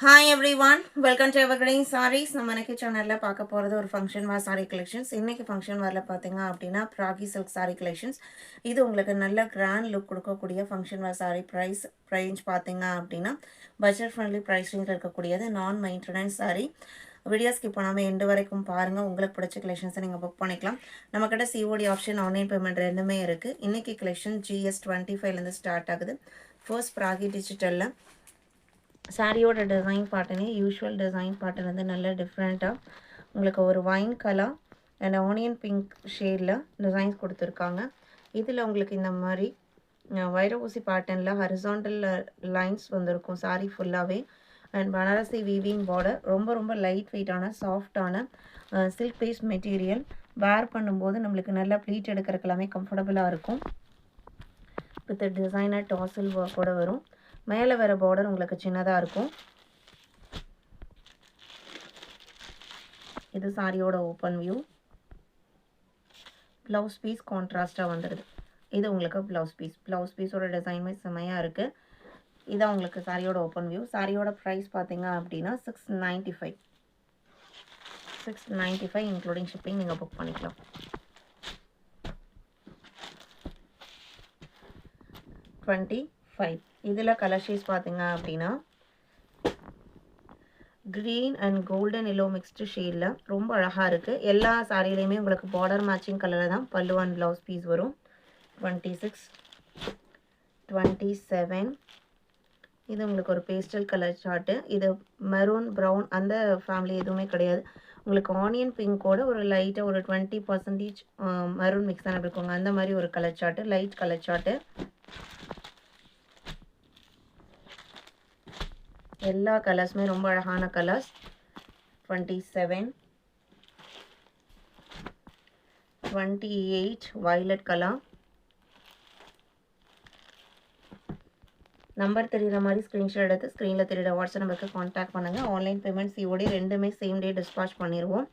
Hi everyone, welcome to Evergreen Sarees. நம்ம இன்னைக்கு சேனல்ல பார்க்க போறது ஒரு ஃபங்க்ஷன் வேர் saree collections. இன்னைக்கு ஃபங்க்ஷன் வேர்ல பாத்தீங்க அப்படின்னா பிராகி silk saree collections. இது உங்களுக்கு நல்ல கிராண்ட் லுக் கொடுக்கக்கூடிய ஃபங்க்ஷன் வேர் saree price range பாத்தீங்க அப்படின்னா பட்ஜெட் ஃப்ரெண்ட்லி பிரைஸ் ரேஞ்சில் இருக்கக்கூடியது நான் மெயின்டெனன்ஸ் saree. வீடியோ ஸ்கிப் பண்ணாமல் எண்டு வரைக்கும் பாருங்கள். உங்களுக்கு பிடிச்ச கலெக்ஷன்ஸை நீங்கள் புக் பண்ணிக்கலாம். நம்மக்கிட்ட சிஓடி ஆப்ஷன் ஆன்லைன் பேமெண்ட் ரெண்டுமே இருக்குது. இன்றைக்கி கலெக்ஷன் GS25லேருந்து ஸ்டார்ட் ஆகுது. ஃபர்ஸ்ட் பிராகி டிஜிட்டலில் சாரியோட டிசைன் பாட்டனே யூஷுவல் டிசைன் பாட்டன் வந்து நல்ல டிஃப்ரெண்ட்டாக உங்களுக்கு ஒரு wine colour and onion pink ஷேடில் டிசைன்ஸ் கொடுத்துருக்காங்க. இதில் உங்களுக்கு இந்த மாதிரி வைர ஊசி பேட்டர்னில் ஹரிசாண்டல் லைன்ஸ் வந்திருக்கும் சாரீ ஃபுல்லாகவே. அண்ட் பனாரசி வீவிங் பார்டர், ரொம்ப லைட் வெயிட்டான சாஃப்டான சில்க் பேஸ்ட் மெட்டீரியல். வேர் பண்ணும்போது நம்மளுக்கு நல்லா ப்ளீட் எடுக்கிறதுக்கு எல்லாமே கம்ஃபர்டபுளாக இருக்கும். வித் டிசைனர் டாசல் ஒர்க்கோட வரும். மேலே வர பார்டர் உங்களுக்கு சின்னதாக இருக்கும். இது சாரியோட ஓப்பன் வியூ. ப்ளவுஸ் பீஸ் கான்ட்ராஸ்டாக வந்துடுது. இது உங்களுக்கு ப்ளவுஸ் பீஸோட டிசைனுமே செம்மையாக இருக்குது. இதான் உங்களுக்கு சாரியோட ஓப்பன் வியூ. சாரியோட ப்ரைஸ் பார்த்தீங்க அப்படின்னா 695 இன்க்ளூடிங் ஷிப்பிங் நீங்கள் புக் பண்ணிக்கலாம். 25 இதில் கலர் ஷேட்ஸ் பார்த்தீங்க அப்படின்னா green and golden yellow mixed ஷேடில் ரொம்ப அழகாக இருக்குது. எல்லா சாரிலையுமே உங்களுக்கு பார்டர் மேட்சிங் கலரில் தான் பல்லு அண்ட் ப்ளவுஸ் பீஸ் வரும். 26, 27 இது உங்களுக்கு ஒரு பேஸ்டல் கலர் சார்ட்டு. இது மெரூன் ப்ரௌன் அந்த ஃபேமிலி எதுவுமே கிடையாது. உங்களுக்கு ஆனியன் பிங்கோட ஒரு லைட்டாக ஒரு 20% மெரூன் மிக்ஸ் தான் இருக்குங்க. அந்த மாதிரி ஒரு colour chart, light colour chart. எல்லா கலர்ஸுமே ரொம்ப அழகான கலர்ஸ். 27, 28 violet colour. நம்பர் தெரிகிற மாதிரி ஸ்க்ரீன்ஷாட் எடுத்து ஸ்க்ரீனில் தெரிகிற வாட்ஸ்அப் நம்பருக்கு கான்டாக்ட் பண்ணுங்கள். ஆன்லைன் பேமெண்ட் சிஓடி ரெண்டுமே சேம் டே டிஸ்பாச் பண்ணிடுவோம்.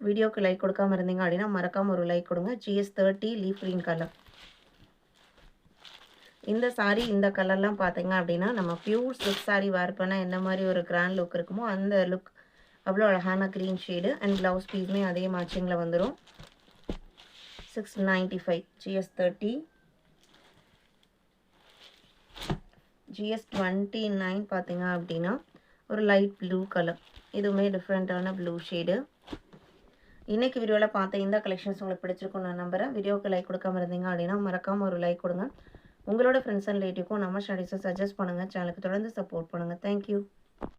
வீடியோக்கு லைக் கொடுக்காமல் இருந்தீங்க அப்படின்னா மறக்காமல் ஒரு லைக் கொடுங்க. GS30 leaf green colour. இந்த சாரீ இந்த கலர்லாம் பார்த்தீங்க அப்படின்னா நம்ம பியூர் சில்க் சாரீ வேர் பண்ணால் என்ன மாதிரி ஒரு கிராண்ட் லுக் இருக்குமோ அந்த லுக் அவ்வளோ அழகான க்ரீன் ஷேடு. அண்ட் ப்ளவுஸ் பீஸுமே அதே மேட்சிங்கில் வந்துடும். 695 GS30. GS29 பார்த்தீங்க அப்படின்னா ஒரு லைட் ப்ளூ கலர். இதுவுமே டிஃப்ரெண்ட்டான ப்ளூ ஷேடு. இன்றைக்கி வீடியோவில் பார்த்த இந்த கலெக்ஷன்ஸ் உங்களுக்கு பிடிச்சிருக்கும் நான் நம்புகிறேன். வீடியோவுக்கு லைக் கொடுக்காம இருந்தீங்க அப்படின்னா மறக்காமல் ஒரு லைக் கொடுங்க. உங்களோட ஃப்ரெண்ட்ஸ் அண்ட் ரிலேட்டிவ்க்கும் நம்ம ஸ்டடீஸை சஜஸ்ட் பண்ணுங்கள். சேனலுக்கு தொடர்ந்து சப்போர்ட் பண்ணுங்கள். தேங்க்யூ.